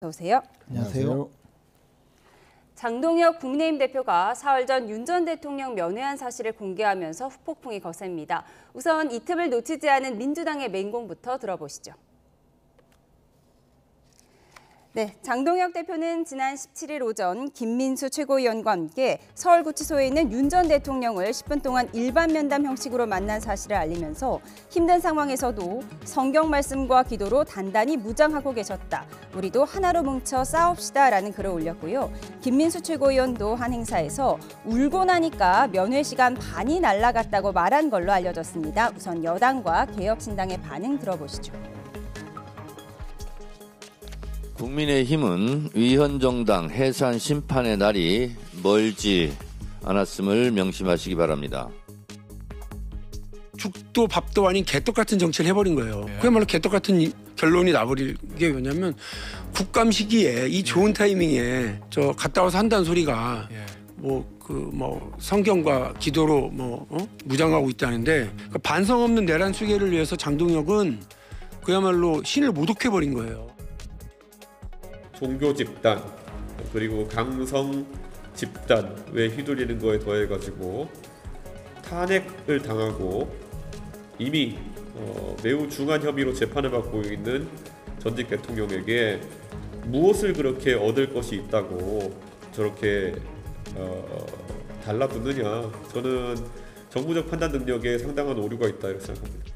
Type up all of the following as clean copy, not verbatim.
어서 오세요. 안녕하세요. 장동혁 국민의힘 대표가 사흘 전 윤 전 대통령 면회한 사실을 공개하면서 후폭풍이 거셉니다. 우선 이 틈을 놓치지 않은 민주당의 맹공부터 들어보시죠. 네, 장동혁 대표는 지난 17일 오전 김민수 최고위원과 함께 서울구치소에 있는 윤 전 대통령을 10분 동안 일반 면담 형식으로 만난 사실을 알리면서 힘든 상황에서도 성경 말씀과 기도로 단단히 무장하고 계셨다. 우리도 하나로 뭉쳐 싸웁시다라는 글을 올렸고요. 김민수 최고위원도 한 행사에서 울고 나니까 면회 시간 반이 날아갔다고 말한 걸로 알려졌습니다. 우선 여당과 개혁신당의 반응 들어보시죠. 국민의힘은 위헌정당 해산 심판의 날이 멀지 않았음을 명심하시기 바랍니다. 죽도 밥도 아닌 개떡같은 정치를 해버린 거예요. 그야말로 개떡같은 결론이 나버린 게 뭐냐면 국감 시기에 이 좋은 타이밍에 저 갔다 와서 한다는 소리가 성경과 기도로 무장하고 있다는데 그러니까 반성 없는 내란 수계를 위해서 장동혁은 그야말로 신을 모독해버린 거예요. 종교 집단 그리고 강성 집단에 휘둘리는 거에 더해가지고 탄핵을 당하고 이미 매우 중한 혐의로 재판을 받고 있는 전직 대통령에게 무엇을 그렇게 얻을 것이 있다고 저렇게 달라붙느냐. 저는 정무적 판단 능력에 상당한 오류가 있다 이렇게 생각합니다.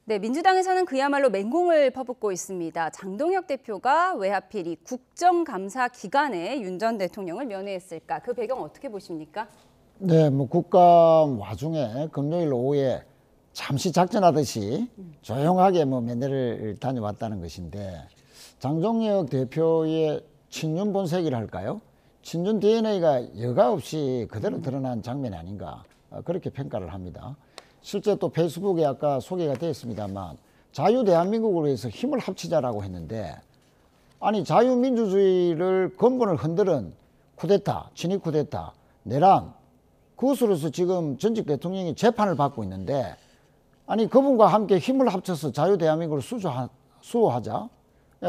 네, 민주당에서는 그야말로 맹공을 퍼붓고 있습니다. 장동혁 대표가 왜 하필 이 국정감사 기간에 윤 전 대통령을 면회했을까? 그 배경 어떻게 보십니까? 네, 국감 와중에 금요일 오후에 잠시 작전하듯이 조용하게 면회를 다녀왔다는 것인데 장동혁 대표의 친윤 본색이라 할까요? 친윤 DNA가 여과 없이 그대로 드러난 장면이 아닌가 그렇게 평가를 합니다. 실제 또 페이스북에 아까 소개가 되었습니다만 자유대한민국을 위해서 힘을 합치자라고 했는데 아니 자유민주주의를 근본을 흔드는 쿠데타, 친위 쿠데타, 내란 그것으로서 지금 전직 대통령이 재판을 받고 있는데 아니 그분과 함께 힘을 합쳐서 자유대한민국을 수호하자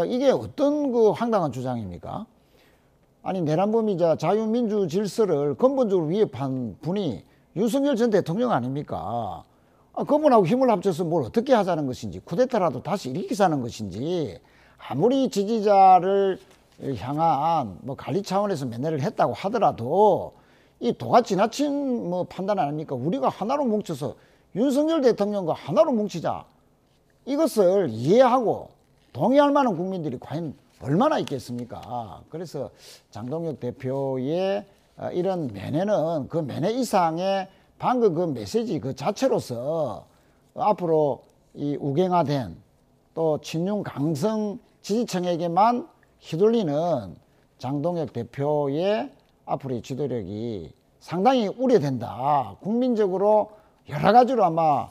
이게 어떤 그 황당한 주장입니까? 아니 내란범이자 자유민주 질서를 근본적으로 위협한 분이 윤석열 전 대통령 아닙니까? 그분하고 힘을 합쳐서 뭘 어떻게 하자는 것인지 쿠데타라도 다시 일으키자는 것인지 아무리 지지자를 향한 관리 차원에서 면회를 했다고 하더라도 이 도가 지나친 판단 아닙니까? 우리가 하나로 뭉쳐서 윤석열 대통령과 하나로 뭉치자 이것을 이해하고 동의할 만한 국민들이 과연 얼마나 있겠습니까? 그래서 장동혁 대표의 이런 면회는 그 면회 이상의 방금 그 메시지 그 자체로서 앞으로 이 우경화된 또 친윤 강성 지지층에게만 휘둘리는 장동혁 대표의 앞으로의 지도력이 상당히 우려된다. 국민적으로 여러 가지로 아마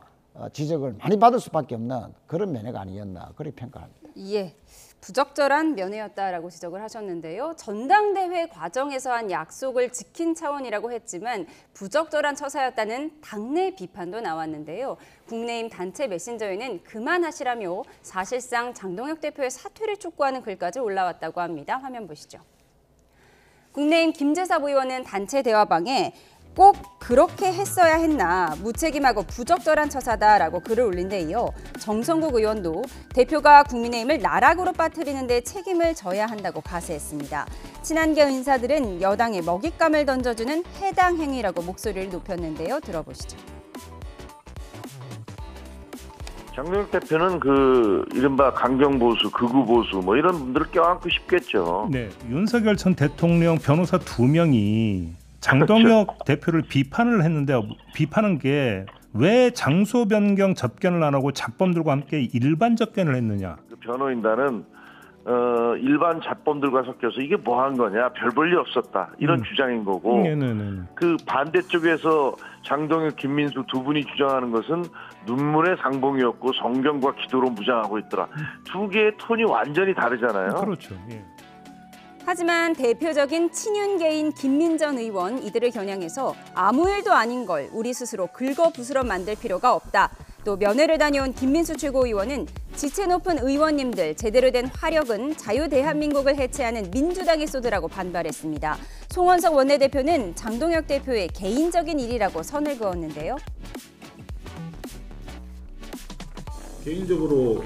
지적을 많이 받을 수밖에 없는 그런 면회가 아니었나 그렇게 평가합니다. 예. 부적절한 면회였다라고 지적을 하셨는데요. 전당대회 과정에서 한 약속을 지킨 차원이라고 했지만 부적절한 처사였다는 당내 비판도 나왔는데요. 국민의힘 단체 메신저에는 그만하시라며 사실상 장동혁 대표의 사퇴를 촉구하는 글까지 올라왔다고 합니다. 화면 보시죠. 국민의힘 김재섭 의원은 단체 대화방에 꼭 그렇게 했어야 했나 무책임하고 부적절한 처사다라고 글을 올린 데 이어 정성국 의원도 대표가 국민의힘을 나락으로 빠뜨리는 데 책임을 져야 한다고 가세했습니다. 친한계 인사들은 여당에 먹잇감을 던져주는 해당 행위라고 목소리를 높였는데요. 들어보시죠. 장동혁 대표는 그 이른바 강경보수, 극우보수 이런 분들을 껴안고 싶겠죠. 네, 윤석열 전 대통령 변호사 2명이 장동혁 그렇죠. 대표를 비판을 했는데 비판한 게 왜 장소 변경 접견을 안 하고 잡범들과 함께 일반 접견을 했느냐. 그 변호인단은 일반 잡범들과 섞여서 이게 뭐 한 거냐, 별 볼 일 없었다 이런 주장인 거고 그 반대쪽에서 장동혁, 김민수 두 분이 주장하는 것은 눈물의 상봉이었고 성경과 기도로 무장하고 있더라. 두 개의 톤이 완전히 다르잖아요. 그렇죠. 예. 하지만 대표적인 친윤계인 김민전 의원 이들을 겨냥해서 아무 일도 아닌 걸 우리 스스로 긁어부스러 만들 필요가 없다. 또 면회를 다녀온 김민수 최고위원은 지체 높은 의원님들 제대로 된 화력은 자유 대한민국을 해체하는 민주당이 쏘더라고 반발했습니다. 송원석 원내대표는 장동혁 대표의 개인적인 일이라고 선을 그었는데요. 개인적으로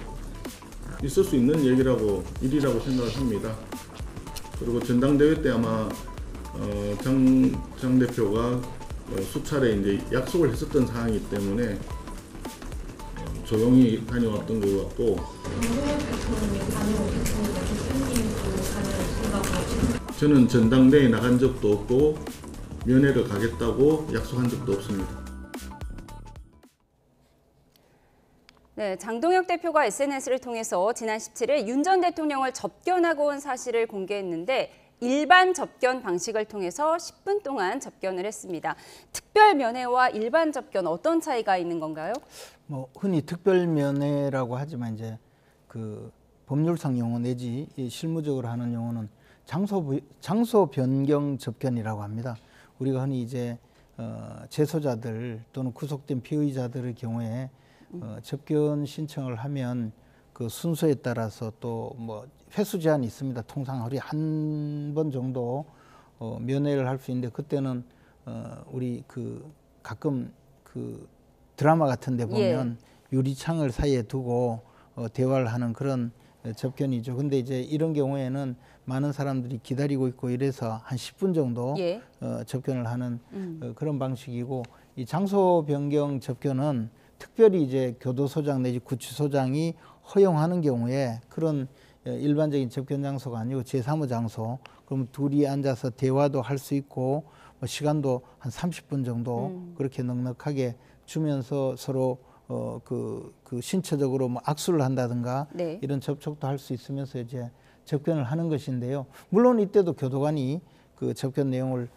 있을 수 있는 일이라고 생각을 합니다. 그리고 전당대회 때 아마 장 대표가 수차례 이제 약속을 했었던 사항이기 때문에 조용히 다녀왔던 것 같고. 저는 전당대회에 나간 적도 없고 면회를 가겠다고 약속한 적도 없습니다. 네, 장동혁 대표가 SNS를 통해서 지난 17일 윤 전 대통령을 접견하고 온 사실을 공개했는데 일반 접견 방식을 통해서 10분 동안 접견을 했습니다. 특별 면회와 일반 접견 어떤 차이가 있는 건가요? 흔히 특별 면회라고 하지만 이제 그 법률상 용어 내지 실무적으로 하는 용어는 장소 변경 접견이라고 합니다. 우리가 흔히 이제 재소자들 또는 구속된 피의자들의 경우에 접견 신청을 하면 그 순서에 따라서 또 횟수 제한이 있습니다. 통상 하루에 한 번 정도 면회를 할 수 있는데 그때는 우리 가끔 드라마 같은 데 보면 유리창을 사이에 두고 대화를 하는 그런 접견이죠. 근데 이제 이런 경우에는 많은 사람들이 기다리고 있고 이래서 한 10분 정도 접견을 하는 그런 방식이고, 이 장소 변경 접견은 특별히 이제 교도소장 내지 구치소장이 허용하는 경우에 그런 일반적인 접견 장소가 아니고 제3의 장소, 그럼 둘이 앉아서 대화도 할 수 있고 시간도 한 30분 정도 그렇게 넉넉하게 주면서 서로 신체적으로 악수를 한다든가 이런 접촉도 할 수 있으면서 이제 접견을 하는 것인데요. 물론 이때도 교도관이 그 접견 내용을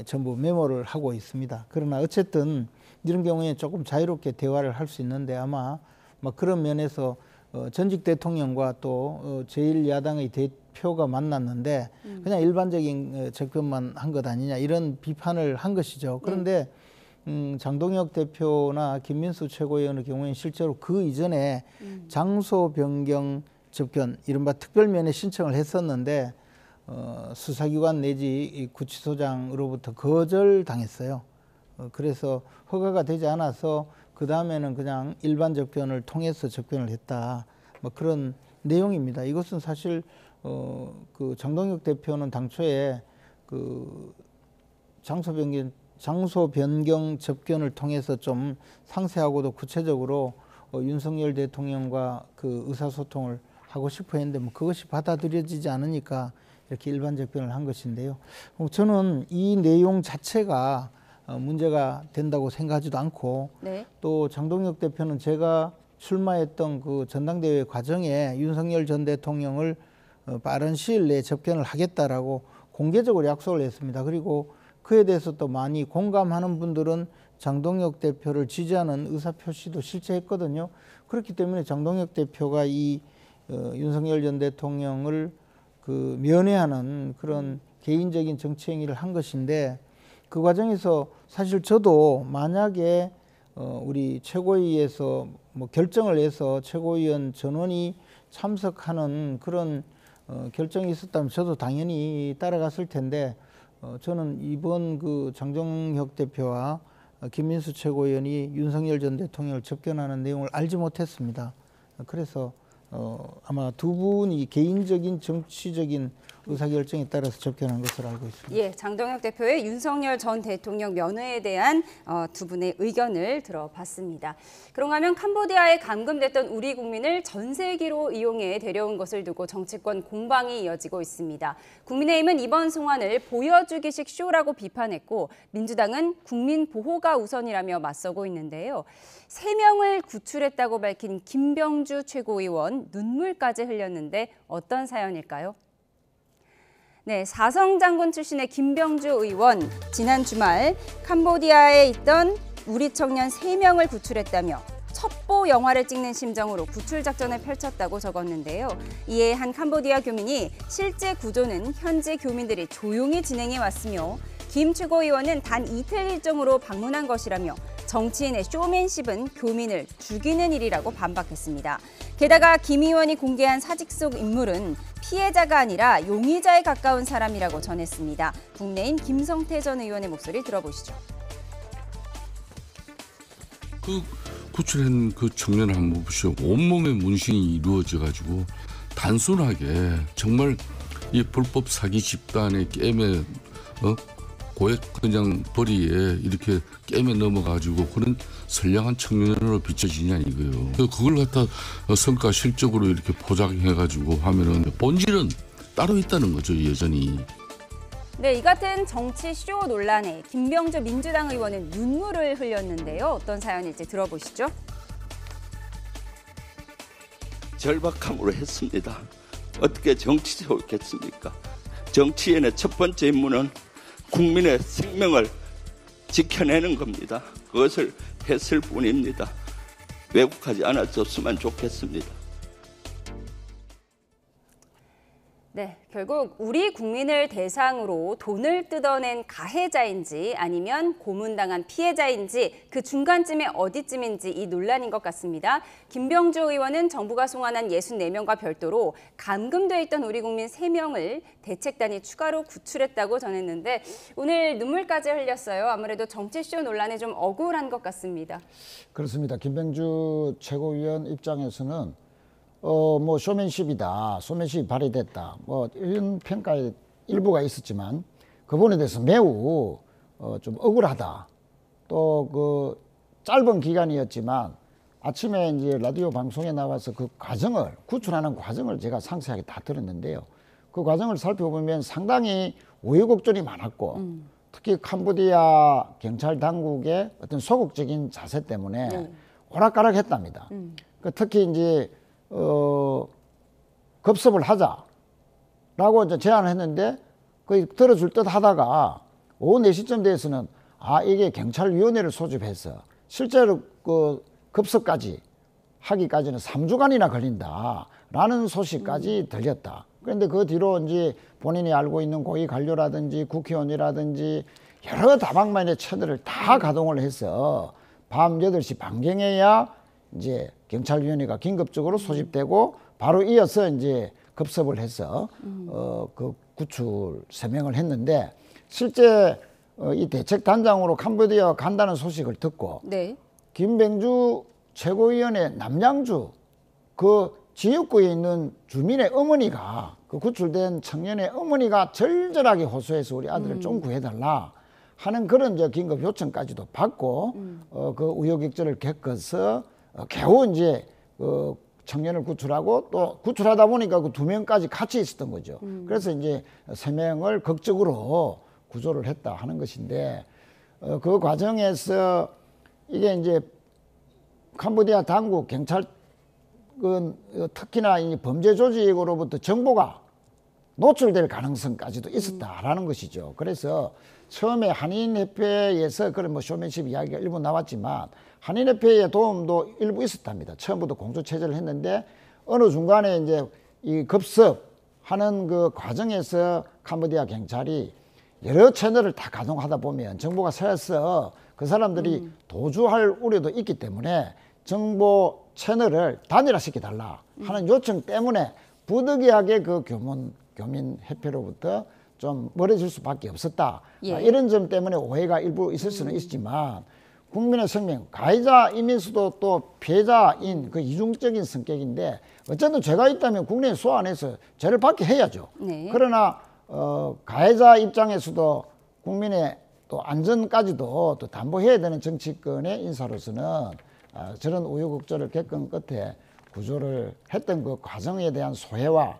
전부 메모를 하고 있습니다. 그러나 어쨌든 이런 경우에 조금 자유롭게 대화를 할 수 있는데 아마 그런 면에서 전직 대통령과 또 제1야당의 대표가 만났는데 그냥 일반적인 접견만 한 것 아니냐 이런 비판을 한 것이죠. 그런데 장동혁 대표나 김민수 최고위원의 경우에는 실제로 그 이전에 장소 변경 접견, 이른바 특별면회 신청을 했었는데 수사기관 내지 구치소장으로부터 거절당했어요. 그래서 허가가 되지 않아서 그 다음에는 그냥 일반 접견을 통해서 접견을 했다. 그런 내용입니다. 이것은 사실 그 장동혁 대표는 당초에 그 장소 변경 접견을 통해서 좀 상세하고도 구체적으로 윤석열 대통령과 그 의사소통을 하고 싶어 했는데 그것이 받아들여지지 않으니까 이렇게 일반 접견을 한 것인데요. 저는 이 내용 자체가 문제가 된다고 생각하지도 않고 또 장동혁 대표는 제가 출마했던 그 전당대회 과정에 윤석열 전 대통령을 빠른 시일 내에 접견을 하겠다라고 공개적으로 약속을 했습니다. 그리고 그에 대해서 또 많이 공감하는 분들은 장동혁 대표를 지지하는 의사표시도 실제 했거든요. 그렇기 때문에 장동혁 대표가 이 윤석열 전 대통령을 면회하는 그런 개인적인 정치 행위를 한 것인데, 그 과정에서 사실 저도 만약에 우리 최고위에서 결정을 해서 최고위원 전원이 참석하는 그런 결정이 있었다면 저도 당연히 따라갔을 텐데, 저는 이번 그 장동혁 대표와 김민수 최고위원이 윤석열 전 대통령을 접견하는 내용을 알지 못했습니다. 그래서 아마 두 분이 개인적인 정치적인 의사결정에 따라서 접견한 것으로 알고 있습니다. 예, 장동혁 대표의 윤석열 전 대통령 면회에 대한 두 분의 의견을 들어봤습니다. 그런가 하면 캄보디아에 감금됐던 우리 국민을 전세기로 이용해 데려온 것을 두고 정치권 공방이 이어지고 있습니다. 국민의힘은 이번 송환을 보여주기식 쇼라고 비판했고, 민주당은 국민 보호가 우선이라며 맞서고 있는데요. 3명을 구출했다고 밝힌 김병주 최고위원, 눈물까지 흘렸는데 어떤 사연일까요? 네, 사성장군 출신의 김병주 의원, 지난 주말 캄보디아에 있던 우리 청년 3명을 구출했다며 첩보 영화를 찍는 심정으로 구출 작전을 펼쳤다고 적었는데요. 이에 한 캄보디아 교민이 실제 구조는 현지 교민들이 조용히 진행해 왔으며 김 최고위원은 단 이틀 일정으로 방문한 것이라며 정치인의 쇼맨십은 교민을 죽이는 일이라고 반박했습니다. 게다가 김 의원이 공개한 사직 속 인물은 피해자가 아니라 용의자에 가까운 사람이라고 전했습니다. 국내인 김성태 전 의원의 목소리 들어보시죠. 그 구출한 그 청년을 한번 보시오. 온몸에 문신이 이루어져 가지고 단순하게 정말 이 불법 사기 집단의 게임에 고액 그냥 벌이에 이렇게 게임에 넘어가지고 그런 선량한 청년으로 비춰지냐 이거요. 그걸 갖다 성과 실적으로 이렇게 포장해가지고 하면은 본질은 따로 있다는 거죠 여전히. 네, 이 같은 정치 쇼 논란에 김병조 민주당 의원은 눈물을 흘렸는데요. 어떤 사연일지 들어보시죠. 절박함으로 했습니다. 어떻게 정치적으로 했겠습니까? 정치인의 첫 번째 임무는 국민의 생명을 지켜내는 겁니다. 그것을 했을 뿐입니다. 왜곡하지 않았었으면 좋겠습니다. 네, 결국 우리 국민을 대상으로 돈을 뜯어낸 가해자인지 아니면 고문당한 피해자인지 그 중간쯤에 어디쯤인지 이 논란인 것 같습니다. 김병조 의원은 정부가 송환한 64명과 별도로 감금돼 있던 우리 국민 3명을 대책단이 추가로 구출했다고 전했는데 오늘 눈물까지 흘렸어요. 아무래도 정치쇼 논란에 좀 억울한 것 같습니다. 그렇습니다. 김병주 최고위원 입장에서는 뭐 쇼맨십이다, 쇼맨십이 발휘됐다, 뭐 이런 평가의 일부가 있었지만 그 부분에 대해서 매우 좀 억울하다. 또 그 짧은 기간이었지만 아침에 이제 라디오 방송에 나와서 그 과정을 구출하는 과정을 제가 상세하게 다 들었는데요. 그 과정을 살펴보면 상당히 우여곡절이 많았고 특히 캄보디아 경찰 당국의 어떤 소극적인 자세 때문에 오락가락했답니다. 특히 이제 급습을 하자라고 이제 제안을 했는데 거의 들어줄 듯 하다가 오후 4시쯤 돼서는 이게 경찰위원회를 소집해서 실제로 그 급습까지 하기까지는 3주간이나 걸린다라는 소식까지 들렸다. 그런데 그 뒤로 이제 본인이 알고 있는 고위 관료라든지 국회의원이라든지 여러 다방면의 채널을 다 가동을 해서 밤 8시 반경에야 이제 경찰위원회가 긴급적으로 소집되고 바로 이어서 이제 급습을 해서 그 구출 3명을 했는데 실제 이 대책단장으로 캄보디아 간다는 소식을 듣고 김병주 최고위원회 남양주 그 지역구에 있는 주민의 어머니가 그 구출된 청년의 어머니가 절절하게 호소해서 우리 아들을 좀 구해달라 하는 그런 저 긴급 요청까지도 받고 그 우여곡절을 겪어서 겨우 이제 그 청년을 구출하고 또 구출하다 보니까 그 2명까지 같이 있었던 거죠. 그래서 이제 3명을 극적으로 구조를 했다 하는 것인데 그 과정에서 이게 이제 캄보디아 당국 경찰 특히나 이 범죄 조직으로부터 정보가 노출될 가능성까지도 있었다라는 것이죠. 그래서 처음에 한인협회에서 그런 뭐 쇼맨십 이야기가 일부 나왔지만 한인협회의 도움도 일부 있었답니다. 처음부터 공조체제를 했는데 어느 중간에 이제 이 급습하는 그 과정에서 캄보디아 경찰이 여러 채널을 다 가동하다 보면 정보가 새어서 그 사람들이 도주할 우려도 있기 때문에 정보 채널을 단일화시켜달라 하는 요청 때문에 부득이하게 그 교민협회로부터 좀 멀어질 수밖에 없었다. 이런 점 때문에 오해가 일부 있을 수는 있지만 국민의 생명, 가해자이면서도 또 피해자인 그 이중적인 성격인데 어쨌든 죄가 있다면 국내에 소환해서 죄를 받게 해야죠. 그러나 가해자 입장에서도 국민의 또 안전까지도 또 담보해야 되는 정치권의 인사로서는 저런 우여곡절을 겪은 끝에 구조를 했던 그 과정에 대한 소회와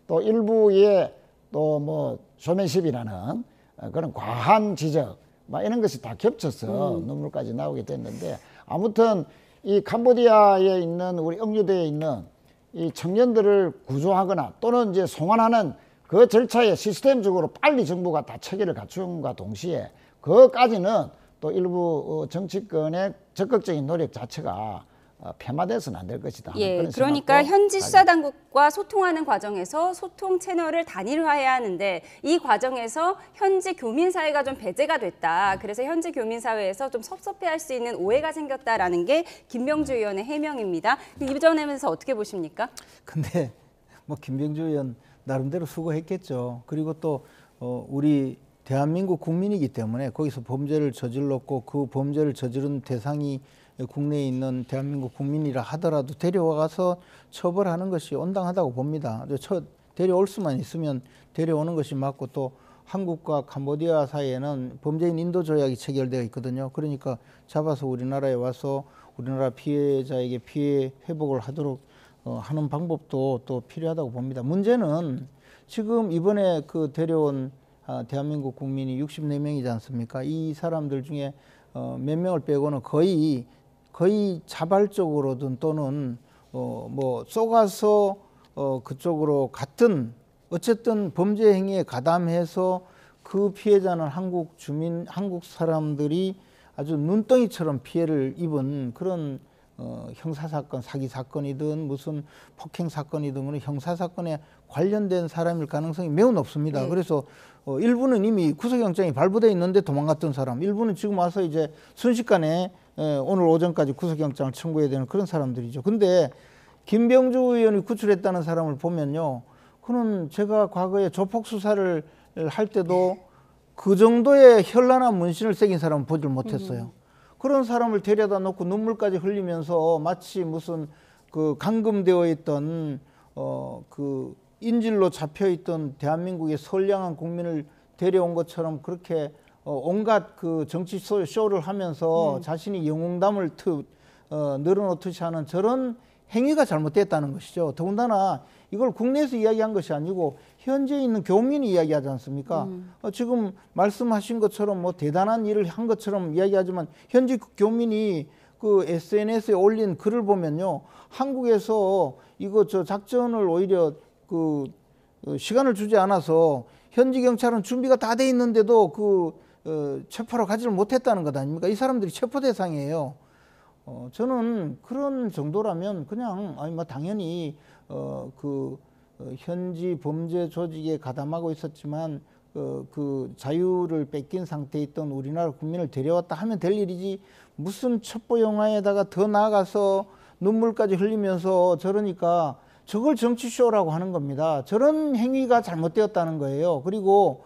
또 일부의 또 뭐 쇼맨십이라는 그런 과한 지적 막 이런 것이 다 겹쳐서 눈물까지 나오게 됐는데 아무튼 이 캄보디아에 있는 우리 억류대에 있는 이 청년들을 구조하거나 또는 이제 송환하는 그 절차에 시스템적으로 빨리 정부가 다 체계를 갖춘과 동시에 그것까지는 또 일부 정치권의 적극적인 노력 자체가 폐마돼서는 안 될 것이다. 예, 그런 그러니까 생각도 현지 수사당국과 소통하는 과정에서 소통 채널을 단일화해야 하는데 이 과정에서 현지 교민사회가 좀 배제가 됐다. 그래서 현지 교민사회에서 좀 섭섭해할 수 있는 오해가 생겼다라는 게 김병주 의원의 해명입니다. 이 점에서 어떻게 보십니까? 근데 뭐 김병주 의원 나름대로 수고했겠죠. 그리고 또 우리 대한민국 국민이기 때문에 거기서 범죄를 저질렀고 그 범죄를 저지른 대상이 국내에 있는 대한민국 국민이라 하더라도 데려와서 처벌하는 것이 온당하다고 봅니다. 데려올 수만 있으면 데려오는 것이 맞고 또 한국과 캄보디아 사이에는 범죄인 인도 조약이 체결되어 있거든요. 그러니까 잡아서 우리나라에 와서 우리나라 피해자에게 피해 회복을 하도록 하는 방법도 또 필요하다고 봅니다. 문제는 지금 이번에 그 데려온 대한민국 국민이 64명이지 않습니까? 이 사람들 중에 몇 명을 빼고는 거의 자발적으로든 또는 뭐 쏘가서 그쪽으로 같은 어쨌든 범죄 행위에 가담해서 그 피해자는 한국 주민, 한국 사람들이 아주 눈덩이처럼 피해를 입은 그런 형사사건, 사기사건이든 무슨 폭행사건이든 그런 형사사건에 관련된 사람일 가능성이 매우 높습니다. 그래서 일부는 이미 구속영장이 발부돼 있는데 도망갔던 사람, 일부는 지금 와서 이제 순식간에 오늘 오전까지 구속영장을 청구해야 되는 그런 사람들이죠. 근데 김병주 의원이 구출했다는 사람을 보면요, 그는 제가 과거에 조폭 수사를 할 때도 그 정도의 현란한 문신을 새긴 사람은 보질 못했어요. 그런 사람을 데려다 놓고 눈물까지 흘리면서 마치 무슨 그 감금되어 있던 그 인질로 잡혀 있던 대한민국의 선량한 국민을 데려온 것처럼 그렇게 온갖 그 정치 쇼를 하면서 자신이 영웅담을 늘어놓듯이 하는 저런 행위가 잘못됐다는 것이죠. 더군다나 이걸 국내에서 이야기한 것이 아니고 현지에 있는 교민이 이야기하지 않습니까? 지금 말씀하신 것처럼 뭐 대단한 일을 한 것처럼 이야기하지만 현지 교민이 그 SNS에 올린 글을 보면요, 한국에서 이거 저 작전을 오히려 그 시간을 주지 않아서 현지 경찰은 준비가 다 돼 있는데도 체포로 가지를 못했다는 것 아닙니까? 이 사람들이 체포 대상이에요. 저는 그런 정도라면 그냥 뭐 당연히 현지 범죄 조직에 가담하고 있었지만 그 자유를 뺏긴 상태에 있던 우리나라 국민을 데려왔다 하면 될 일이지, 무슨 첩보 영화에다가 더 나아가서 눈물까지 흘리면서 저러니까 저걸 정치쇼라고 하는 겁니다. 저런 행위가 잘못되었다는 거예요. 그리고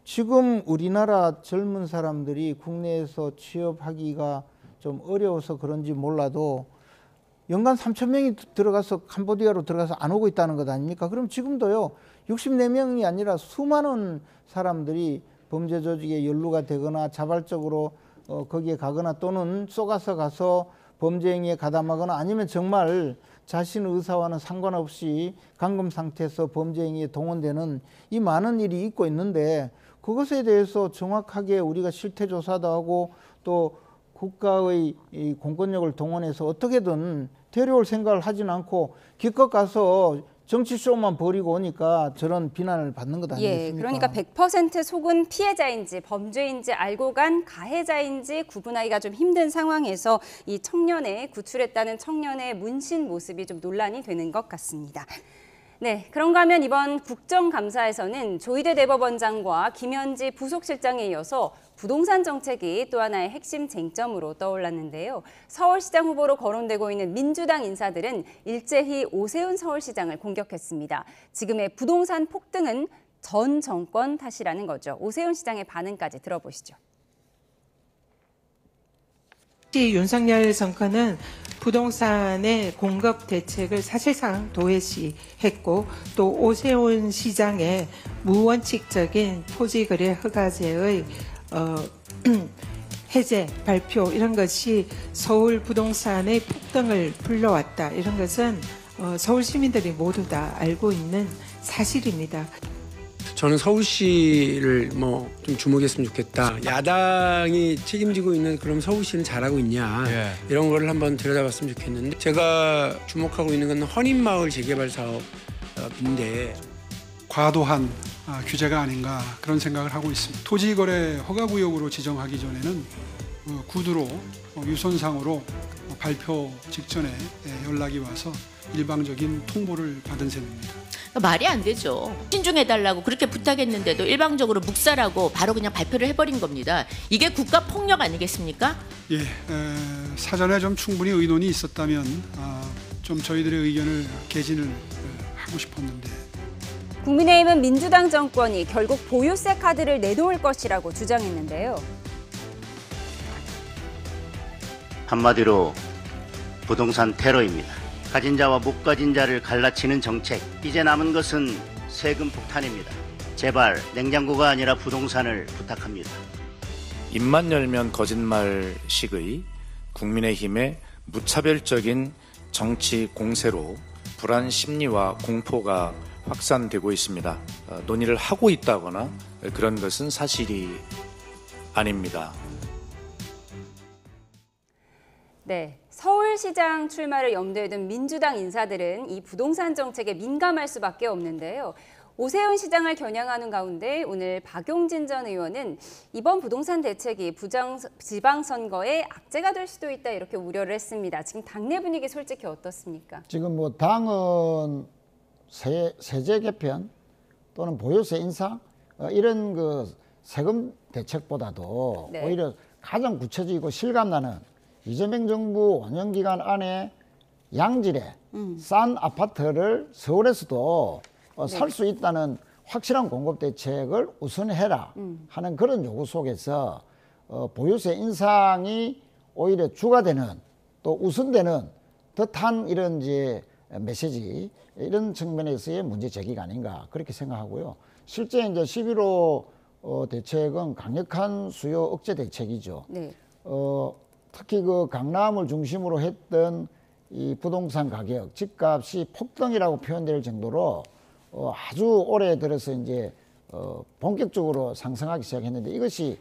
지금 우리나라 젊은 사람들이 국내에서 취업하기가 좀 어려워서 그런지 몰라도 연간 3,000명이 들어가서 캄보디아로 들어가서 안 오고 있다는 것 아닙니까? 그럼 지금도요, 64명이 아니라 수많은 사람들이 범죄 조직에 연루가 되거나 자발적으로 거기에 가거나 또는 쏘가서 가서 범죄 행위에 가담하거나 아니면 정말 자신의 의사와는 상관없이 감금 상태에서 범죄 행위에 동원되는 이 많은 일이 있고 있는데, 그것에 대해서 정확하게 우리가 실태 조사도 하고 또 국가의 이 공권력을 동원해서 어떻게든 데려올 생각을 하진 않고 기껏 가서 정치쇼만 벌이고 오니까 저런 비난을 받는 것 아니겠습니까? 예, 그러니까 100% 속은 피해자인지 범죄인지 알고 간 가해자인지 구분하기가 좀 힘든 상황에서 이 구출했다는 청년의 문신 모습이 좀 논란이 되는 것 같습니다. 네, 그런가 하면 이번 국정감사에서는 조희대 대법원장과 김현지 부속실장에 이어서 부동산 정책이 또 하나의 핵심 쟁점으로 떠올랐는데요. 서울시장 후보로 거론되고 있는 민주당 인사들은 일제히 오세훈 서울시장을 공격했습니다. 지금의 부동산 폭등은 전 정권 탓이라는 거죠. 오세훈 시장의 반응까지 들어보시죠. 윤석열 정권은 부동산의 공급 대책을 사실상 도외시했고 또 오세훈 시장의 무원칙적인 토지거래 허가제의 해제, 발표 이런 것이 서울 부동산의 폭등을 불러왔다. 이런 것은 서울 시민들이 모두 다 알고 있는 사실입니다. 저는 서울시를 뭐 좀 주목했으면 좋겠다. 야당이 책임지고 있는 그럼 서울시는 잘하고 있냐, 이런 거를 한번 들여다봤으면 좋겠는데, 제가 주목하고 있는 건 헌인마을 재개발 사업인데 과도한 규제가 아닌가 그런 생각을 하고 있습니다. 토지거래 허가구역으로 지정하기 전에는 구두로 유선상으로 발표 직전에 연락이 와서 일방적인 통보를 받은 셈입니다. 말이 안 되죠. 신중해달라고 그렇게 부탁했는데도 일방적으로 묵살하고 바로 그냥 발표를 해버린 겁니다. 이게 국가폭력 아니겠습니까? 예, 사전에 좀 충분히 의논이 있었다면 좀 저희들의 의견을 개진을 하고 싶었는데 국민의힘은 민주당 정권이 결국 보유세 카드를 내놓을 것이라고 주장했는데요. 한마디로 부동산 테러입니다. 가진 자와 못 가진 자를 갈라치는 정책. 이제 남은 것은 세금 폭탄입니다. 제발 냉장고가 아니라 부동산을 부탁합니다. 입만 열면 거짓말식의 국민의힘의 무차별적인 정치 공세로 불안 심리와 공포가 확산되고 있습니다. 논의를 하고 있다거나 그런 것은 사실이 아닙니다. 네, 서울시장 출마를 염두에 둔 민주당 인사들은 이 부동산 정책에 민감할 수밖에 없는데요. 오세훈 시장을 겨냥하는 가운데 오늘 박용진 전 의원은 이번 부동산 대책이 지방선거에 악재가 될 수도 있다 이렇게 우려를 했습니다. 지금 당내 분위기 솔직히 어떻습니까? 지금 뭐 당은 세제 개편 또는 보유세 인상 이런 그 세금 대책보다도 네. 오히려 가장 구체적이고 실감나는 이재명 정부 5년 기간 안에 양질의 싼 아파트를 서울에서도 살 수 있다는 확실한 공급 대책을 우선해라 하는 그런 요구 속에서 보유세 인상이 오히려 주가 되는 또 우선되는 듯한 이런 이제 메시지 이런 측면에서의 문제 제기가 아닌가 그렇게 생각하고요. 실제 이제 11호 대책은 강력한 수요 억제 대책이죠. 네. 특히 그 강남을 중심으로 했던 이 부동산 가격, 집값이 폭등이라고 표현될 정도로 아주 오래 들어서 이제 본격적으로 상승하기 시작했는데 이것이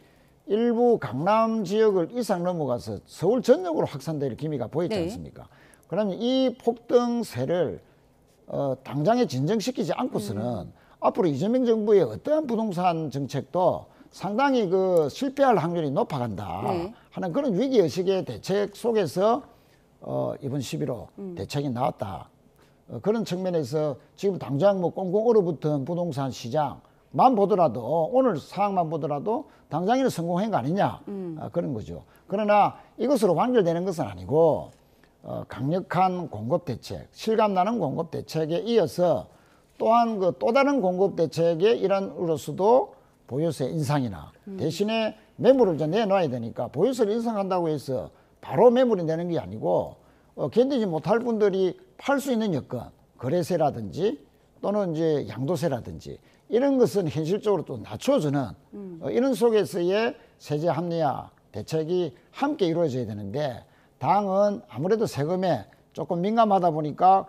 일부 강남 지역을 이상 넘어가서 서울 전역으로 확산될 기미가 보이지 네. 않습니까? 그러면 이 폭등세를 당장에 진정시키지 않고서는 앞으로 이재명 정부의 어떠한 부동산 정책도 상당히 그 실패할 확률이 높아간다 네. 하는 그런 위기의식의 대책 속에서 이번 11호 대책이 나왔다. 그런 측면에서 지금 당장 뭐 꽁꽁 얼어붙은 부동산 시장만 보더라도 오늘 상황만 보더라도 당장에는 성공한 거 아니냐 그런 거죠. 그러나 이것으로 완결되는 것은 아니고 강력한 공급 대책, 실감나는 공급 대책에 이어서 또한 그 또 다른 공급 대책의 일환으로서도 보유세 인상이나 대신에 매물을 좀 내놔야 되니까 보유세를 인상한다고 해서 바로 매물이 되는 게 아니고 견디지 못할 분들이 팔 수 있는 여건, 거래세라든지 또는 이제 양도세라든지 이런 것은 현실적으로 또 낮춰주는 이런 속에서의 세제 합리화 대책이 함께 이루어져야 되는데 당은 아무래도 세금에 조금 민감하다 보니까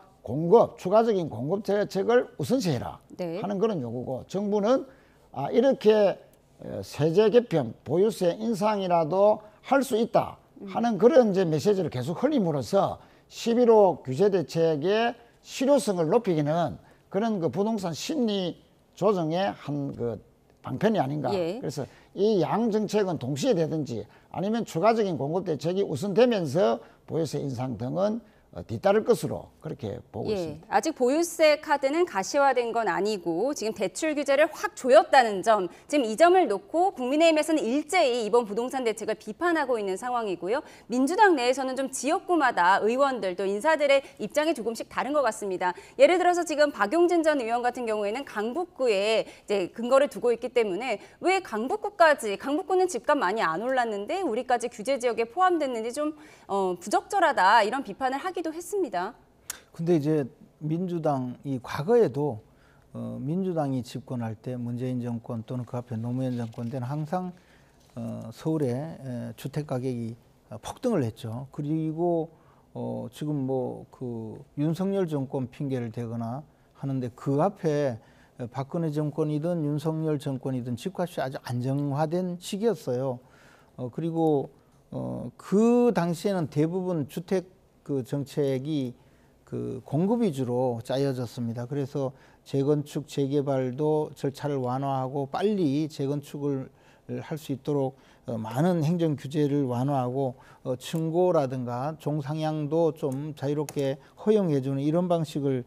추가적인 공급 대책을 우선시해라 네. 하는 그런 요구고 정부는 이렇게 세제 개편, 보유세 인상이라도 할 수 있다 하는 그런 이제 메시지를 계속 흘림으로써 11호 규제 대책의 실효성을 높이기는 그런 그 부동산 심리 조정의 한 그 방편이 아닌가. 예. 그래서 이 양 정책은 동시에 되든지 아니면 추가적인 공급 대책이 우선되면서 보유세 인상 등은 뒤따를 것으로 그렇게 보고 있습니다. 아직 보유세 카드는 가시화된 건 아니고 지금 대출 규제를 확 조였다는 점, 지금 이 점을 놓고 국민의힘에서는 일제히 이번 부동산 대책을 비판하고 있는 상황이고요. 민주당 내에서는 좀 지역구마다 의원들 또 인사들의 입장이 조금씩 다른 것 같습니다. 예를 들어서 지금 박용진 전 의원 같은 경우에는 강북구에 이제 근거를 두고 있기 때문에 왜 강북구는 집값 많이 안 올랐는데 우리까지 규제 지역에 포함됐는지 좀 부적절하다 이런 비판을 하기도 했습니다. 근데 이제 민주당이 과거에도 민주당이 집권할 때 문재인 정권 또는 그 앞에 노무현 정권 때는 항상 서울에 주택 가격이 폭등을 했죠. 그리고 지금 뭐 그 윤석열 정권 핑계를 대거나 하는데 그 앞에 박근혜 정권이든 윤석열 정권이든 집값이 아주 안정화된 시기였어요. 그리고 그 당시에는 대부분 주택 그 정책이 그 공급 위주로 짜여졌습니다. 그래서 재건축, 재개발도 절차를 완화하고 빨리 재건축을 할 수 있도록 많은 행정 규제를 완화하고 층고라든가 종상향도 좀 자유롭게 허용해주는 이런 방식을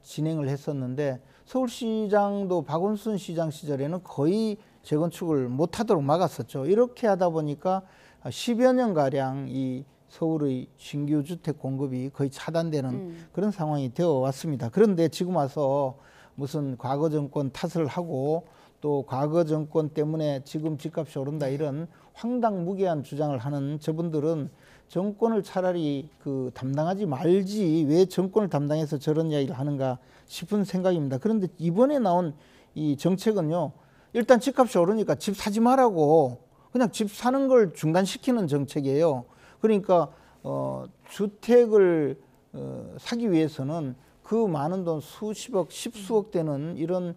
진행을 했었는데 서울시장도 박원순 시장 시절에는 거의 재건축을 못하도록 막았었죠. 이렇게 하다 보니까 10여 년가량 이 서울의 신규 주택 공급이 거의 차단되는 그런 상황이 되어 왔습니다. 그런데 지금 와서 무슨 과거 정권 탓을 하고 또 과거 정권 때문에 지금 집값이 오른다 이런 황당무계한 주장을 하는 저분들은 정권을 차라리 담당하지 말지 왜 정권을 담당해서 저런 이야기를 하는가 싶은 생각입니다. 그런데 이번에 나온 이 정책은요, 일단 집값이 오르니까 집 사지 말라고 그냥 집 사는 걸 중단시키는 정책이에요. 그러니까 주택을 사기 위해서는 그 많은 돈 수십억, 십수억 되는 이런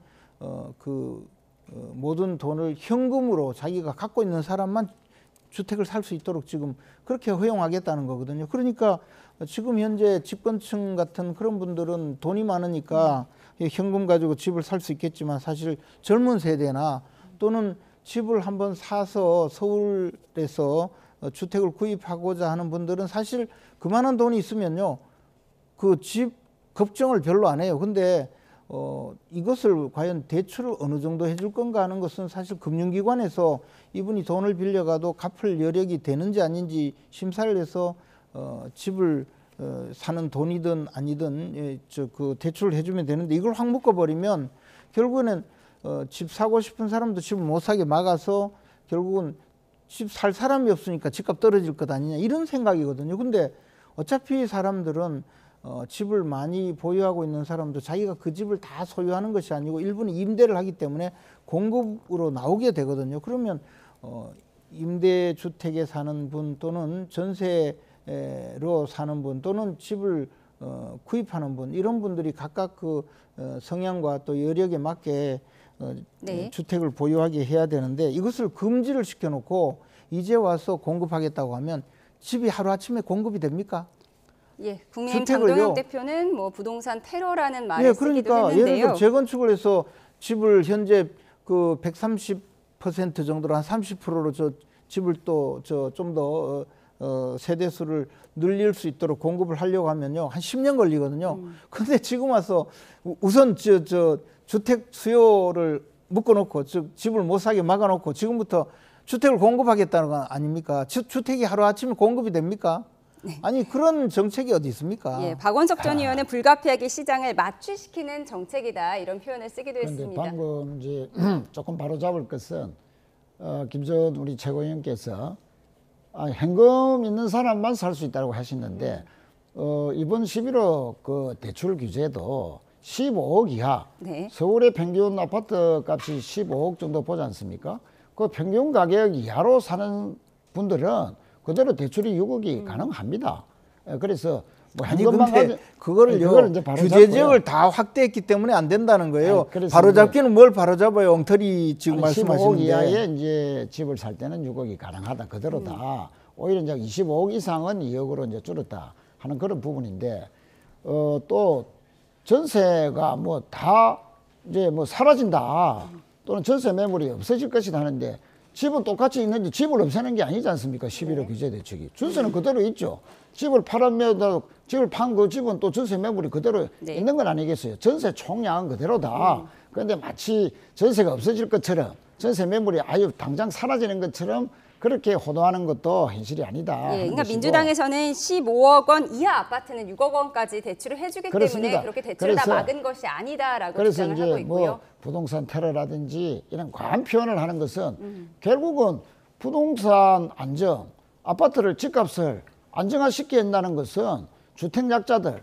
모든 돈을 현금으로 자기가 갖고 있는 사람만 주택을 살 수 있도록 지금 그렇게 허용하겠다는 거거든요. 그러니까 지금 현재 집권층 같은 그런 분들은 돈이 많으니까 현금 가지고 집을 살 수 있겠지만 사실 젊은 세대나 또는 집을 한번 사서 서울에서 주택을 구입하고자 하는 분들은 사실 그만한 돈이 있으면요, 그 집 걱정을 별로 안 해요. 근데 이것을 과연 대출을 어느 정도 해줄 건가 하는 것은 사실 금융기관에서 이분이 돈을 빌려가도 갚을 여력이 되는지 아닌지 심사를 해서 집을 사는 돈이든 아니든 그 대출을 해주면 되는데 이걸 확 묶어버리면 결국에는 집 사고 싶은 사람도 집을 못 사게 막아서 결국은 집 살 사람이 없으니까 집값 떨어질 것 아니냐 이런 생각이거든요. 근데 어차피 사람들은 집을 많이 보유하고 있는 사람도 자기가 그 집을 다 소유하는 것이 아니고 일부는 임대를 하기 때문에 공급으로 나오게 되거든요. 그러면 임대주택에 사는 분 또는 전세로 사는 분 또는 집을 구입하는 분 이런 분들이 각각 그 성향과 또 여력에 맞게 네. 주택을 보유하게 해야 되는데 이것을 금지를 시켜놓고 이제 와서 공급하겠다고 하면 집이 하루아침에 공급이 됩니까? 예, 국민의힘 장동혁 대표는 뭐 부동산 테러라는 말을 쓰기도 그러니까 했는데요. 예를 들어 재건축을 해서 집을 현재 그 130% 정도로 한 30%로 저 집을 또 좀 더 세대수를 늘릴 수 있도록 공급을 하려고 하면요 한 10년 걸리거든요. 근데 지금 와서 우선 저 주택 수요를 묶어놓고 즉 집을 못 사게 막아놓고 지금부터 주택을 공급하겠다는 거 아닙니까? 주택이 하루아침에 공급이 됩니까? 네. 아니 그런 정책이 어디 있습니까? 예, 박원석 전 의원은 불가피하게 시장을 맞추시키는 정책이다 이런 표현을 쓰기도 했습니다. 방금 이제 조금 바로잡을 것은 김전 우리 최고위원께서 현금 있는 사람만 살 수 있다고 하시는데 이번 11호 그 대출 규제도 15억 이하 네. 서울의 평균 아파트 값이 15억 정도 보지 않습니까? 그 평균 가격 이하로 사는 분들은 그대로 대출이 6억이 가능합니다. 그래서 뭐 현금만 근데 그거를 이제 바로 규제 잡고요. 지역을 다 확대했기 때문에 안 된다는 거예요. 바로 잡기는 뭘 바로 잡아요? 엉터리 지금 말씀하시는데. 15억 이하에 이제 집을 살 때는 6억이 가능하다. 그대로다. 오히려 이제 25억 이상은 2억으로 이제 줄었다 하는 그런 부분인데 또 전세가 뭐 다 이제 뭐 사라진다 또는 전세 매물이 없어질 것이다 하는데 집은 똑같이 있는데 집을 없애는 게 아니지 않습니까? 11호 규제 대책이. 전세는 그대로 있죠. 집을 팔았면 집을 판 그 집은 또 전세 매물이 그대로 있는 건 아니겠어요. 전세 총량은 그대로다. 그런데 마치 전세가 없어질 것처럼 전세 매물이 아예 당장 사라지는 것처럼 그렇게 호도하는 것도 현실이 아니다. 예, 그러니까 민주당에서는 15억 원 이하 아파트는 6억 원까지 대출을 해주기 그렇습니다. 때문에 그렇게 대출을 다 막은 것이 아니다라고 주장을 하고 있고요. 뭐 부동산 테러라든지 이런 과한 표현을 하는 것은 결국은 부동산 안정, 아파트를 집값을 안정화시켜야 한다는 것은 주택 약자들,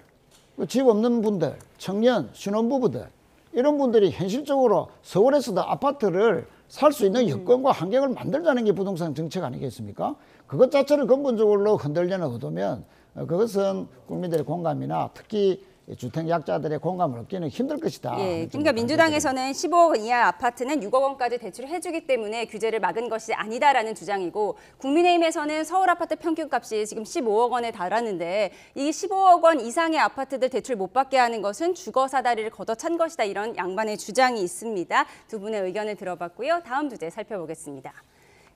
집 없는 분들, 청년, 신혼부부들 이런 분들이 현실적으로 서울에서도 아파트를 살 수 있는 여건과 환경을 만들자는 게 부동산 정책 아니겠습니까? 그것 자체를 근본적으로 흔들려는 의도면 그것은 국민들의 공감이나 특히 주택 약자들의 공감을 얻기는 힘들 것이다. 예, 그러니까 민주당에서는 15억 이하 아파트는 6억 원까지 대출해주기 때문에 규제를 막은 것이 아니다라는 주장이고, 국민의힘에서는 서울 아파트 평균값이 지금 15억 원에 달하는데 이 15억 원 이상의 아파트들 대출 못 받게 하는 것은 주거 사다리를 걷어찬 것이다, 이런 양반의 주장이 있습니다. 두 분의 의견을 들어봤고요. 다음 주제 살펴보겠습니다.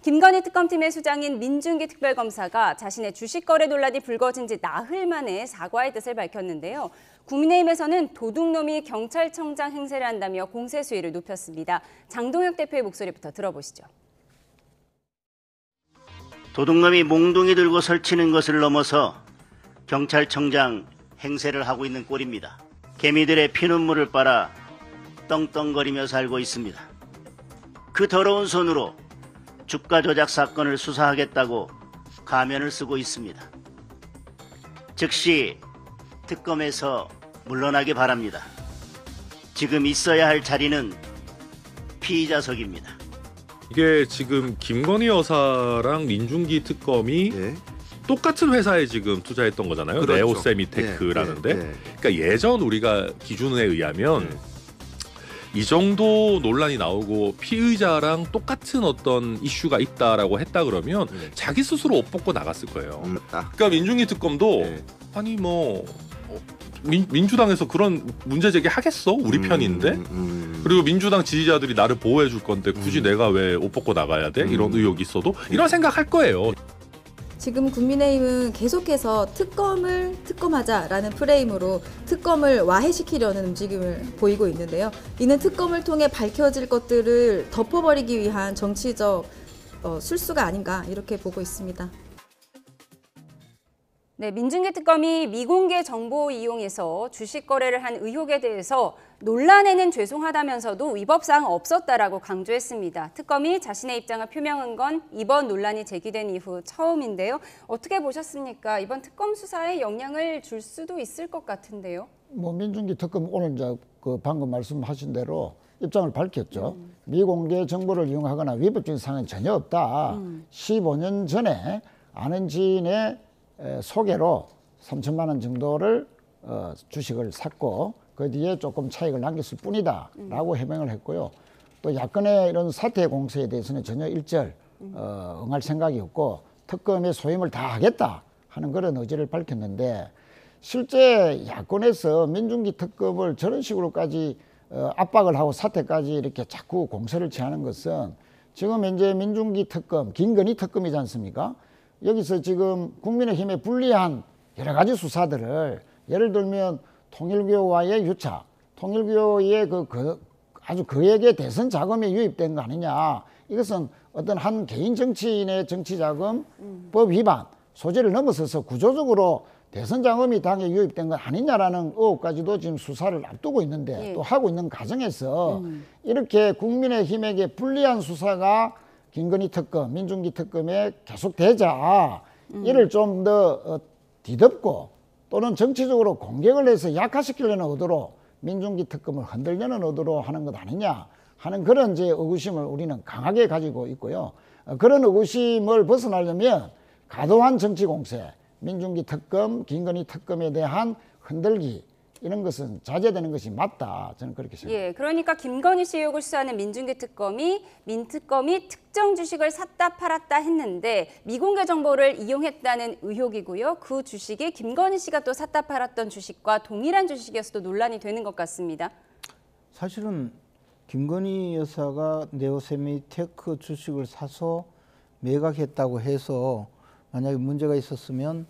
김건희 특검팀의 수장인 민중기 특별검사가 자신의 주식 거래 논란이 불거진 지 나흘 만에 사과의 뜻을 밝혔는데요. 국민의힘에서는 도둑놈이 경찰청장 행세를 한다며 공세 수위를 높였습니다. 장동혁 대표의 목소리부터 들어보시죠. 도둑놈이 몽둥이 들고 설치는 것을 넘어서 경찰청장 행세를 하고 있는 꼴입니다. 개미들의 피눈물을 빨아 떵떵거리며 살고 있습니다. 그 더러운 손으로 주가 조작 사건을 수사하겠다고 가면을 쓰고 있습니다. 즉시 특검에서 물러나기 바랍니다. 지금 있어야 할 자리는 피의자석입니다. 이게 지금 김건희 여사랑 민중기 특검이 똑같은 회사에 지금 투자했던 거잖아요. 그렇죠. 네오세미테크라는데. 그러니까 예전 우리가 기준에 의하면 이 정도 논란이 나오고 피의자랑 똑같은 어떤 이슈가 있다라고 했다 그러면 자기 스스로 옷 벗고 나갔을 거예요. 그러니까 민중기 특검도 아니 뭐 민주당에서 그런 문제 제기 하겠어? 우리 편인데? 그리고 민주당 지지자들이 나를 보호해 줄 건데 굳이 내가 왜 옷 벗고 나가야 돼? 이런 의혹이 있어도 이런 생각할 거예요. 지금 국민의힘은 계속해서 특검을 특검하자라는 프레임으로 특검을 와해시키려는 움직임을 보이고 있는데요. 이는 특검을 통해 밝혀질 것들을 덮어버리기 위한 정치적 술수가 아닌가 이렇게 보고 있습니다. 네, 민중기 특검이 미공개 정보 이용해서 주식 거래를 한 의혹에 대해서 논란에는 죄송하다면서도 위법사항 없었다라고 강조했습니다. 특검이 자신의 입장을 표명한 건 이번 논란이 제기된 이후 처음인데요. 어떻게 보셨습니까? 이번 특검 수사에 영향을 줄 수도 있을 것 같은데요. 뭐 민중기 특검 오늘 이제 그 방금 말씀하신 대로 입장을 밝혔죠. 미공개 정보를 이용하거나 위법적인 사항은 전혀 없다. 15년 전에 아는 지인의 소개로 3천만 원 정도를 주식을 샀고 그 뒤에 조금 차익을 남겼을 뿐이다 라고 해명을 했고요. 또 야권의 이런 사퇴 공세에 대해서는 전혀 일절 응할 생각이 없고 특검의 소임을 다 하겠다 하는 그런 의지를 밝혔는데, 실제 야권에서 민중기 특검을 저런 식으로까지 압박을 하고 사퇴까지 이렇게 자꾸 공세를 취하는 것은 지금 현재 민중기 특검, 김건희 특검이지 않습니까? 여기서 지금 국민의힘에 불리한 여러 가지 수사들을, 예를 들면 통일교와의 유착, 통일교의 아주 그에게 대선 자금에 유입된 거 아니냐. 이것은 어떤 한 개인 정치인의 정치자금법 위반 소지를 넘어서서 구조적으로 대선 자금이 당에 유입된 건 아니냐라는 의혹까지도 지금 수사를 앞두고 있는데, 또 하고 있는 과정에서 이렇게 국민의힘에게 불리한 수사가 김건희 특검, 민중기 특검에 계속되자 이를 좀 더 뒤덮고 또는 정치적으로 공격을 해서 약화시키려는 의도로 민중기 특검을 흔들려는 의도로 하는 것 아니냐 하는 그런 이제 의구심을 우리는 강하게 가지고 있고요. 그런 의구심을 벗어나려면 과도한 정치 공세, 민중기 특검, 김건희 특검에 대한 흔들기, 이런 것은 자제되는 것이 맞다. 저는 그렇게 생각합니다. 예, 그러니까 김건희 씨 의혹을 수사하는 민중기 특검이 민특검이 특정 주식을 샀다 팔았다 했는데 미공개 정보를 이용했다는 의혹이고요. 그 주식이 김건희 씨가 또 샀다 팔았던 주식과 동일한 주식이어서도 논란이 되는 것 같습니다. 사실은 김건희 여사가 네오세미테크 주식을 사서 매각했다고 해서 만약에 문제가 있었으면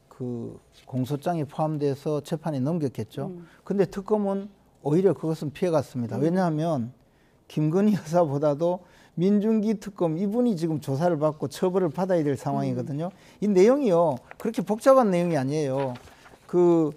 그 공소장에 포함돼서 재판에 넘겼겠죠. 근데 특검은 오히려 그것은 피해갔습니다. 왜냐하면 김건희 여사보다도 민중기 특검 이분이 지금 조사를 받고 처벌을 받아야 될 상황이거든요. 이 내용이요, 그렇게 복잡한 내용이 아니에요. 그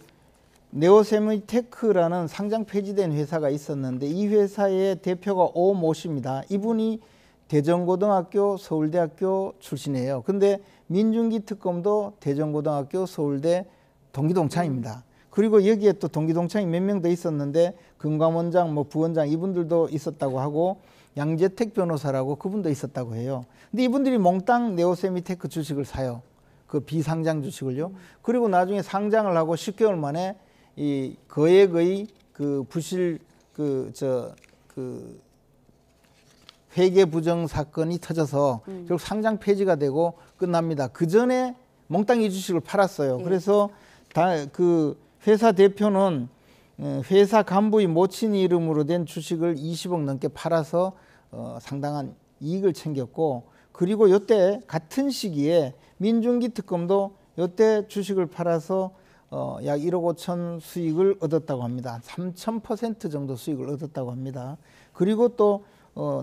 네오세미테크라는 상장 폐지된 회사가 있었는데 이 회사의 대표가 오 모 씨입니다. 이분이 대전고등학교, 서울대학교 출신이에요. 근데 민중기 특검도 대전고등학교, 서울대 동기동창입니다. 그리고 여기에 또 동기동창이 몇 명 더 있었는데 금감원장, 뭐 부원장 이분들도 있었다고 하고 양재택 변호사라고 그분도 있었다고 해요. 근데 이분들이 몽땅 네오세미테크 주식을 사요. 그 비상장 주식을요. 그리고 나중에 상장을 하고 10개월 만에 이 거액의 그 부실 회계 부정 사건이 터져서 결국 상장 폐지가 되고 끝납니다. 그 전에 몽땅 주식을 팔았어요. 그래서 그 회사 대표는 회사 간부의 모친 이름으로 된 주식을 20억 넘게 팔아서 상당한 이익을 챙겼고, 그리고 이때 같은 시기에 민중기 특검도 이때 주식을 팔아서 약 1억 5천 수익을 얻었다고 합니다. 3,000% 정도 수익을 얻었다고 합니다. 그리고 또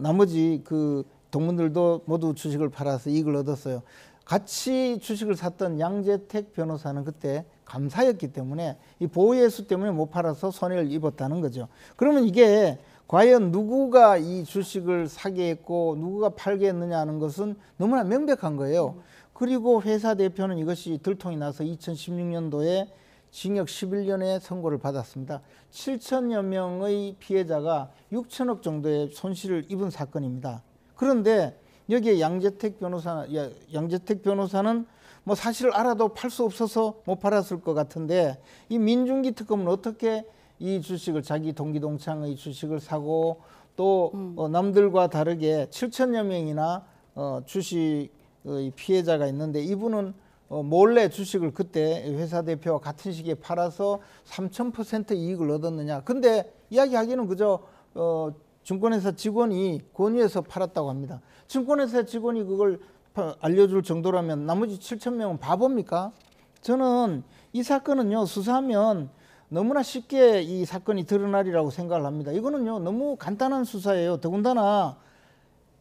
나머지 그 동문들도 모두 주식을 팔아서 이익을 얻었어요. 같이 주식을 샀던 양재택 변호사는 그때 감사였기 때문에 이 보호예수 때문에 못 팔아서 손해를 입었다는 거죠. 그러면 이게 과연 누구가 이 주식을 사게 했고 누구가 팔게 했느냐 하는 것은 너무나 명백한 거예요. 그리고 회사 대표는 이것이 들통이 나서 2016년도에 징역 11년의 선고를 받았습니다. 7천여 명의 피해자가 6천억 정도의 손실을 입은 사건입니다. 그런데 여기에 양재택 변호사는 뭐 사실을 알아도 팔 수 없어서 못 팔았을 것 같은데, 이 민중기 특검은 어떻게 이 주식을, 자기 동기동창의 주식을 사고 또 남들과 다르게 7천여 명이나 주식의 피해자가 있는데, 이분은 몰래 주식을 그때 회사 대표와 같은 시기에 팔아서 3,000% 이익을 얻었느냐. 근데 이야기하기는 그저 증권회사 직원이 권유해서 팔았다고 합니다. 증권회사 직원이 그걸 알려줄 정도라면 나머지 7,000명은 바보입니까? 저는 이 사건은요, 수사하면 너무나 쉽게 이 사건이 드러나리라고 생각을 합니다. 이거는요, 너무 간단한 수사예요. 더군다나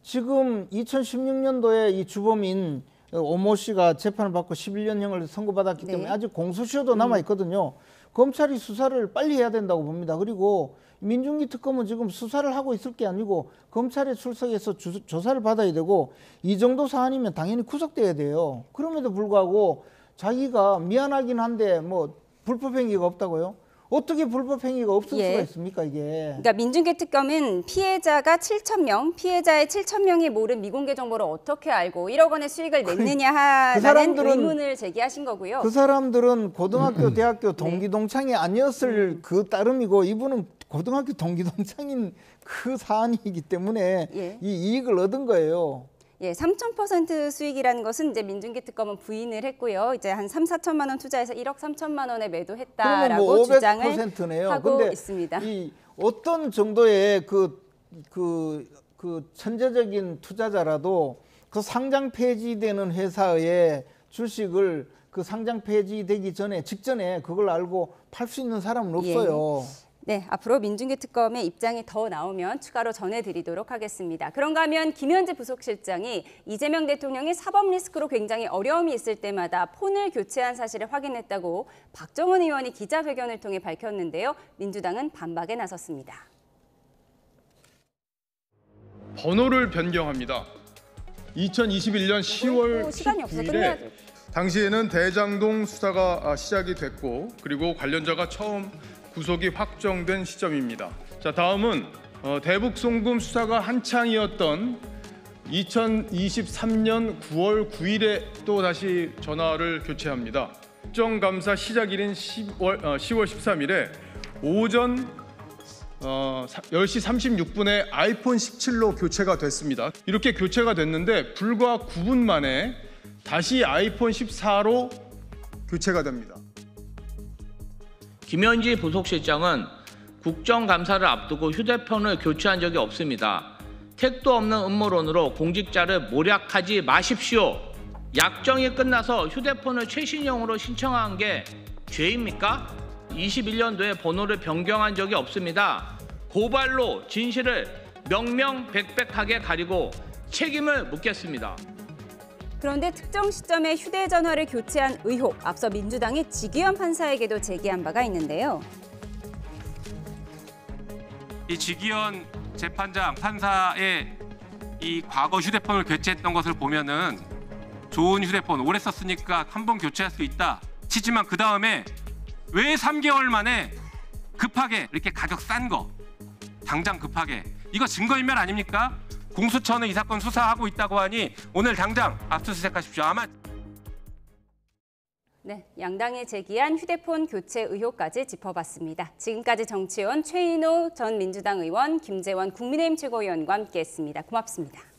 지금 2016년도에 이 주범인 오모 씨가 재판을 받고 11년형을 선고받았기 때문에 아직 공소시효도 남아있거든요. 검찰이 수사를 빨리 해야 된다고 봅니다. 그리고 민중기 특검은 지금 수사를 하고 있을 게 아니고 검찰에 출석해서 조사를 받아야 되고, 이 정도 사안이면 당연히 구속돼야 돼요. 그럼에도 불구하고 자기가 미안하긴 한데 뭐 불법 행위가 없다고요? 어떻게 불법 행위가 없을 수가 있습니까, 이게? 그러니까 민중기 특검은 피해자가 7,000명, 피해자의 7,000명이 모른 미공개 정보를 어떻게 알고 1억 원의 수익을 냈느냐 하는 의문을 제기하신 거고요. 그 사람들은 고등학교, 대학교 동기동창이 아니었을 그 따름이고, 이분은 고등학교 동기동창인 그 사안이기 때문에 이 이익을 얻은 거예요. 3,000% 수익이라는 것은 이제 민중기 특검은 부인을 했고요. 이제 한 3,4천만 원 투자해서 1억 3천만 원에 매도했다라고 뭐 주장을 500%네요. 하고 근데 있습니다. 이 어떤 정도의 그 천재적인 투자자라도 그 상장 폐지되는 회사의 주식을 그 상장 폐지되기 직전에 그걸 알고 팔 수 있는 사람은 없어요. 네, 앞으로 민중기 특검의 입장이 더 나오면 추가로 전해드리도록 하겠습니다. 그런가 하면 김현지 부속실장이 이재명 대통령이 사법 리스크로 굉장히 어려움이 있을 때마다 폰을 교체한 사실을 확인했다고 박정원 의원이 기자회견을 통해 밝혔는데요. 민주당은 반박에 나섰습니다. 번호를 변경합니다. 2021년 10월 19일에 당시에는 대장동 수사가 시작이 됐고, 그리고 관련자가 처음 구속이 확정된 시점입니다. 자, 다음은 대북 송금 수사가 한창이었던 2023년 9월 9일에 또 다시 전화를 교체합니다. 국정감사 시작일인 10월 13일에 오전 10시 36분에 아이폰 17로 교체가 됐습니다. 이렇게 교체가 됐는데 불과 9분 만에 다시 아이폰 14로 교체가 됩니다. 김현지 부속실장은 국정감사를 앞두고 휴대폰을 교체한 적이 없습니다. 택도 없는 음모론으로 공직자를 모략하지 마십시오. 약정이 끝나서 휴대폰을 최신형으로 신청한 게 죄입니까? 21년도에 번호를 변경한 적이 없습니다. 고발로 진실을 명명백백하게 가리고 책임을 묻겠습니다. 그런데 특정 시점에 휴대전화를 교체한 의혹, 앞서 민주당이 지기현 판사에게도 제기한 바가 있는데요. 이 지기현 재판장 판사의 이 과거 휴대폰을 교체했던 것을 보면은 좋은 휴대폰 오래 썼으니까 한 번 교체할 수 있다 치지만, 그 다음에 왜 3개월 만에 급하게 이렇게 가격 싼 거 당장 급하게, 이거 증거인멸 아닙니까? 공수처는 이 사건 수사하고 있다고 하니 오늘 당장 압수수색하십시오. 아마 네, 양당이 제기한 휴대폰 교체 의혹까지 짚어봤습니다. 지금까지 정치원 최인호 전 민주당 의원, 김재원 국민의힘 최고위원과 함께했습니다. 고맙습니다.